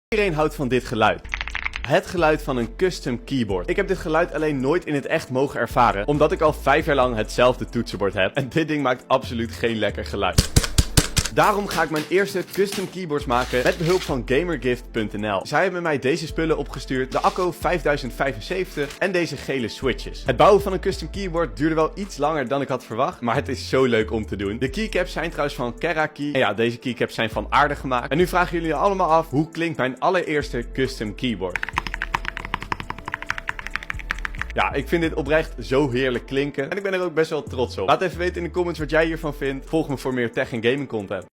Iedereen houdt van dit geluid. Het geluid van een custom keyboard. Ik heb dit geluid alleen nooit in het echt mogen ervaren, omdat ik al 5 jaar lang hetzelfde toetsenbord heb. En dit ding maakt absoluut geen lekker geluid. Daarom ga ik mijn eerste custom keyboards maken met behulp van Gamergift.nl. Zij hebben mij deze spullen opgestuurd, de Akko 5075 en deze gele switches. Het bouwen van een custom keyboard duurde wel iets langer dan ik had verwacht, maar het is zo leuk om te doen. De keycaps zijn trouwens van Kerakey. En ja, deze keycaps zijn van aarde gemaakt. En nu vragen jullie allemaal af, hoe klinkt mijn allereerste custom keyboard? Ja, ik vind dit oprecht zo heerlijk klinken en ik ben er ook best wel trots op. Laat even weten in de comments wat jij hiervan vindt. Volg me voor meer tech en gaming content.